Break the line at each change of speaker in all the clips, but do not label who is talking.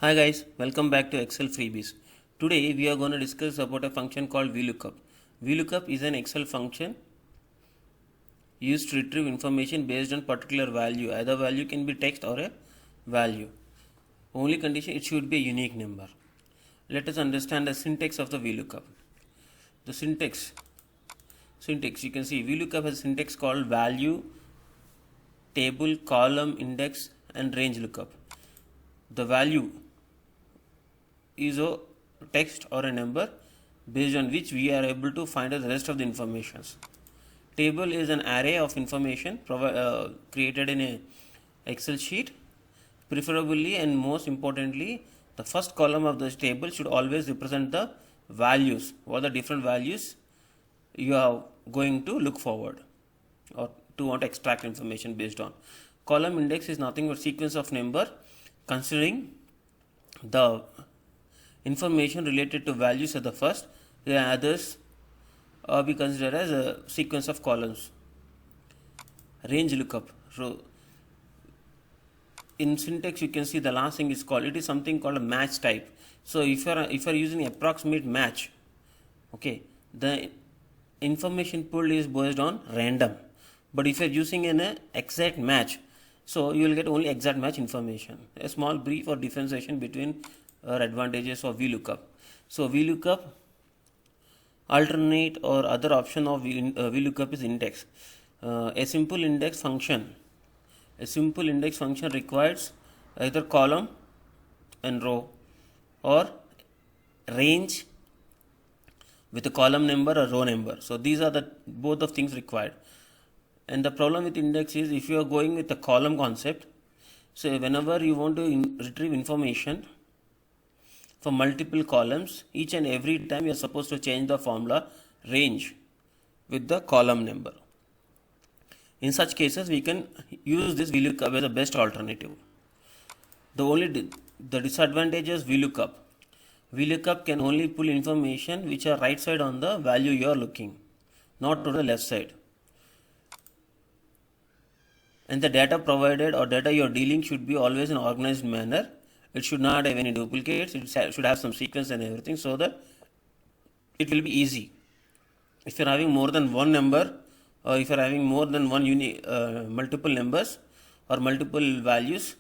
Hi guys, welcome back to Excel freebies. Today we are going to discuss about a function called VLOOKUP. VLOOKUP is an Excel function used to retrieve information based on particular value. Either value can be text or a value. Only condition it should be a unique number. Let us understand the syntax of the VLOOKUP. The syntax you can see VLOOKUP has a syntax called value, table, column, index and range lookup. The value is a text or a number based on which we are able to find out the rest of the informations. Table is an array of information created in a Excel sheet. Preferably and most importantly, the first column of this table should always represent the values, what the different values you are going to look forward or to want to extract information based on. Column index is nothing but sequence of number considering the information related to values at the first, the others be considered as a sequence of columns. Range lookup. So in syntax you can see the last thing is called, it is something called a match type. So if you are using approximate match, okay, the information pulled is based on random. But if you are using an exact match, so you will get only exact match information. A small brief or differentiation between advantages of VLOOKUP. So VLOOKUP alternate or other option of VLOOKUP is index. A simple index function requires either column and row or range with a column number or row number. So these are the both of things required. And the problem with index is if you are going with the column concept, so whenever you want to retrieve information for multiple columns, each and every time you are supposed to change the formula range with the column number. In such cases, we can use this VLOOKUP as the best alternative. The disadvantages VLOOKUP. VLOOKUP can only pull information which are right side on the value you are looking, not to the left side. And the data provided or data you are dealing should be always in an organized manner. It should not have any duplicates. It should have some sequence and everything so that it will be easy. If you are having more than one number or if you are having more than one multiple numbers or multiple values,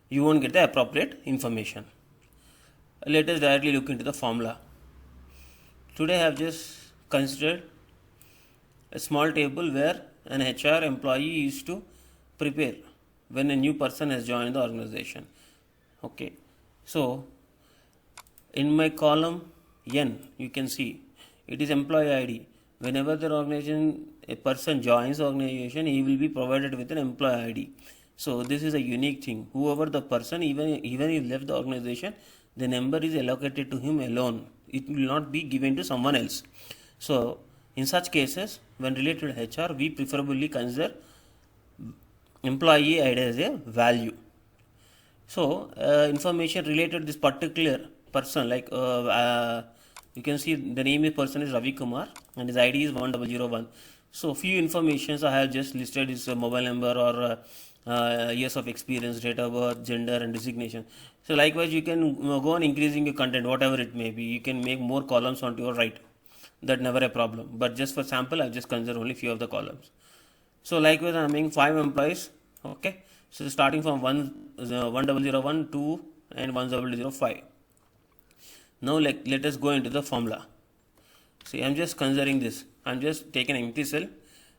you won't get the appropriate information. Let us directly look into the formula. Today I have just considered a small table where an HR employee used to prepare when a new person has joined the organization. Okay, so in my column N you can see it is employee ID. Whenever a person joins the organization, he will be provided with an employee ID. So this is a unique thing. Whoever the person, even if left the organization, the number is allocated to him alone. It will not be given to someone else. So in such cases, when related to HR, we preferably consider employee ID as a value. So information related to this particular person, like you can see the name of person is Ravi Kumar and his ID is 1001. So few informations I have just listed his mobile number or years of experience, date of birth, gender and designation. So likewise you can go on increasing your content, whatever it may be. You can make more columns onto your right. That never a problem. But just for sample, I just consider only few of the columns. So likewise I am making 5 employees. Okay. So starting from 1001, 2 and 1005. Now let us go into the formula. See, I am just considering this. I am just taking an empty cell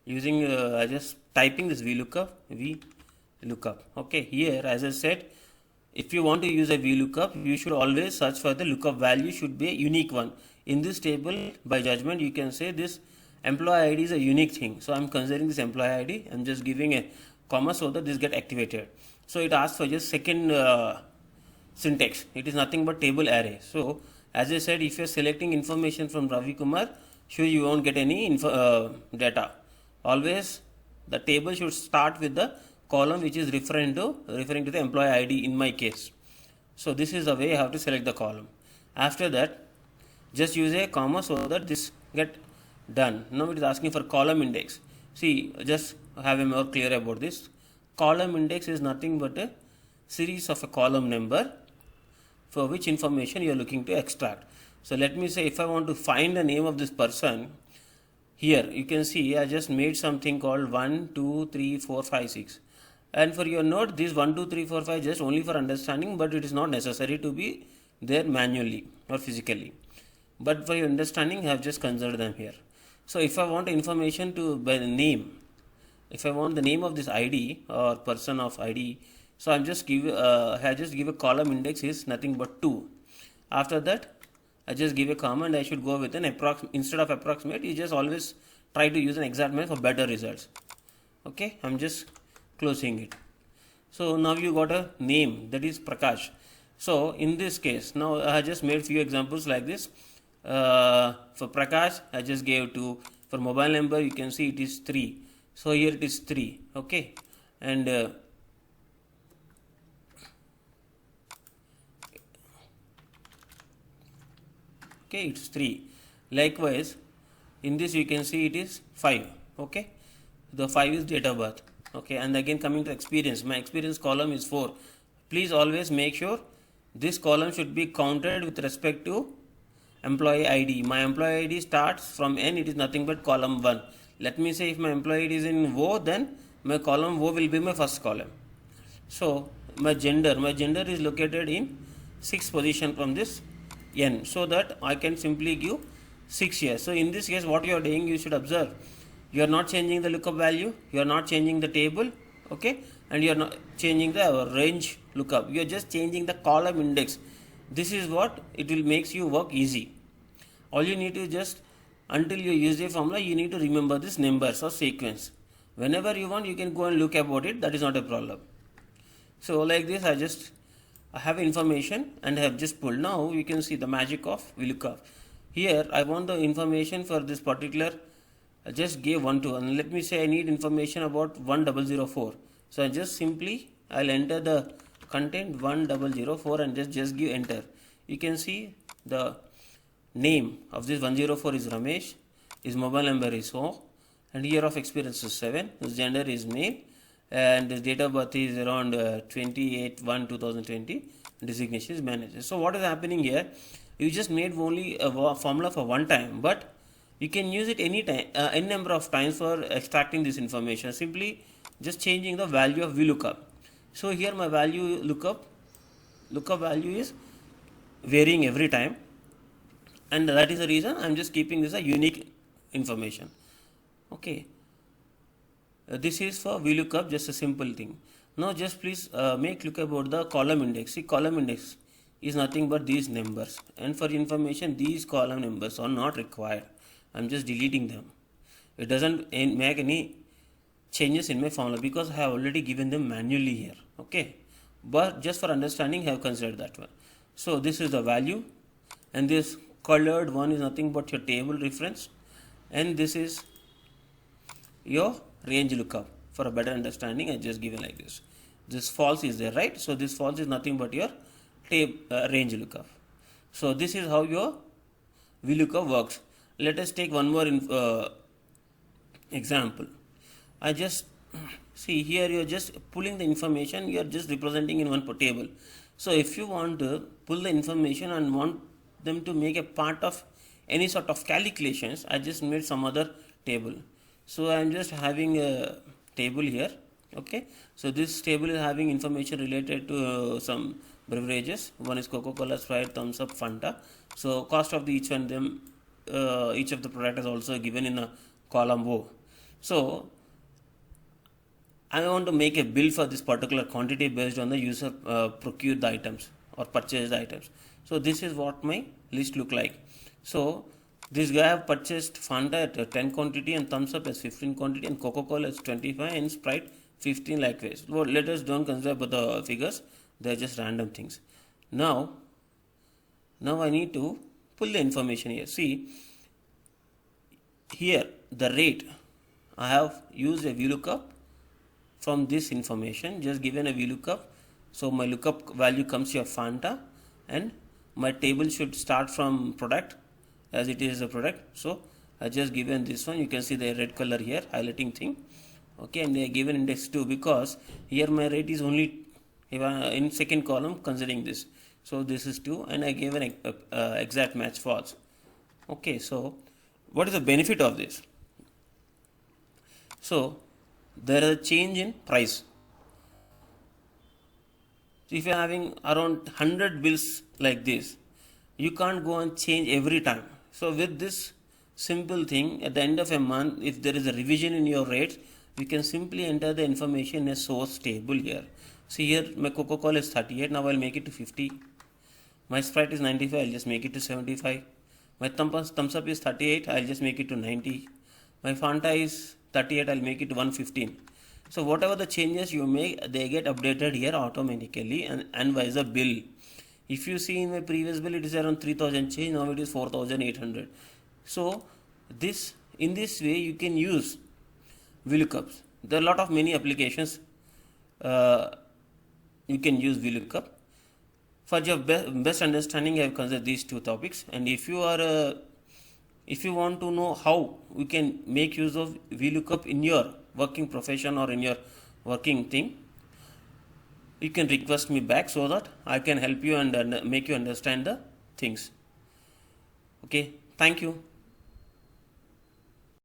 using just typing this VLOOKUP. Okay, here as I said, if you want to use a VLOOKUP, you should always search for the lookup value should be a unique one. In this table, by judgment, you can say this employee ID is a unique thing. So I am considering this employee ID. I am just giving a comma so that this get activated. So it asks for just second syntax. It is nothing but table array. So as I said, if you are selecting information from Ravi Kumar, sure you won't get any data. Always the table should start with the column which is referring to the employee ID in my case. So this is the way I have to select the column. After that, just use a comma so that this get done. Now it is asking for column index. See, just have a more clear about this. Column index is nothing but a series of a column number for which information you are looking to extract. So let me say if I want to find the name of this person, here you can see I just made something called 1 2 3 4 5 6, and for your note this 1 2 3 4 5 just only for understanding, but it is not necessary to be there manually or physically, but for your understanding I have just considered them here. So if I want information to by name, if I want the name of this ID or person of ID, so I just give a column index is nothing but 2. After that I just give a comma and I should go with an instead of approximate, you just always try to use an exact match for better results. Okay, I'm just closing it. So now you got a name, that is Prakash. So in this case, now I just made few examples like this. For Prakash I just gave 2. For mobile number you can see it is 3. So here it is 3. Okay, and okay, it's 3. Likewise in this you can see it is 5. Okay, the 5 is date of birth. Okay, and again coming to experience, my experience column is 4. Please always make sure this column should be counted with respect to employee ID. My employee ID starts from N, it is nothing but column 1. Let me say if my employee ID is in O, then my column O will be my first column. So my gender is located in 6th position from this N, so that I can simply give 6 here. So in this case what you are doing, you should observe, you are not changing the lookup value, you are not changing the table, okay, and you are not changing the range lookup, you are just changing the column index. This is what it will makes you work easy. All you need to just, until you use a formula, you need to remember this numbers or sequence. Whenever you want, you can go and look about it, that is not a problem. So like this I have information and I have just pulled. Now you can see the magic of VLOOKUP. Here I want the information for this particular, I just gave 1 2, and let me say I need information about 1004. So I just simply I'll enter the content 1004 and just give enter. You can see the name of this 104 is Ramesh, his mobile number is so, and year of experience is 7, his gender is male, and his date of birth is around 28/1/2020, designation is manager. So what is happening here, you just made only a formula for one time, but you can use it any time, n number of times for extracting this information, simply just changing the value of VLOOKUP. So here my value lookup value is varying every time, and that is the reason I am just keeping this a unique information. Okay, this is for VLOOKUP, just a simple thing. Now just please make look about the column index. See, column index is nothing but these numbers, and for information these column numbers are not required. I am just deleting them. It doesn't make any changes in my formula because I have already given them manually here. Okay, but just for understanding I have considered that one. So this is the value, and this colored one is nothing but your table reference, and this is your range lookup. For a better understanding I just given like this. This false is there, right? So this false is nothing but your range lookup. So this is how your VLOOKUP works. Let us take one more example. I just see here you are just pulling the information, you are just representing in one table. So if you want to pull the information and want them to make a part of any sort of calculations, I just made some other table. So I am just having a table here. Okay, so this table is having information related to some beverages. One is Coca-Cola, Sprite, Thumbs Up, Fanta. So cost of each of them, each of the product is also given in a column O. So I want to make a bill for this particular quantity based on the user procured the items or purchased the items. So this is what my list look like. So this guy have purchased Fanta at 10 quantity and Thumbs Up as 15 quantity and Coca-Cola as 25 and Sprite 15 likewise. Well, let us don't consider about the figures, they are just random things. Now I need to pull the information here. See here the rate, I have used a VLOOKUP from this information, just given a VLOOKUP. So my lookup value comes here Fanta, and my table should start from product as it is a product. So I just given this one, you can see the red color here highlighting thing. Okay, and they are given index 2 because here my rate is only if in second column considering this. So this is 2 and I gave an exact match false. Okay, so what is the benefit of this? So there is a change in price. So if you are having around 100 bills like this, you can't go and change every time. So with this simple thing, at the end of a month, if there is a revision in your rates, you can simply enter the information in a source table here. See here, my Coca-Cola is 38, now I'll make it to 50. My Sprite is 95, I'll just make it to 75. My Thumbs Up is 38, I'll just make it to 90. My Fanta is 38, I'll make it to 115. So whatever the changes you make, they get updated here automatically and via the bill. If you see in my previous bill, it is around 3000 change, now it is 4800. So in this way you can use VLOOKUPs. There are a lot of many applications you can use VLOOKUP. For your best understanding, I have considered these two topics. And if you want to know how we can make use of VLOOKUP in your working profession or in your working thing, you can request me back so that I can help you and make you understand the things. Okay, thank you.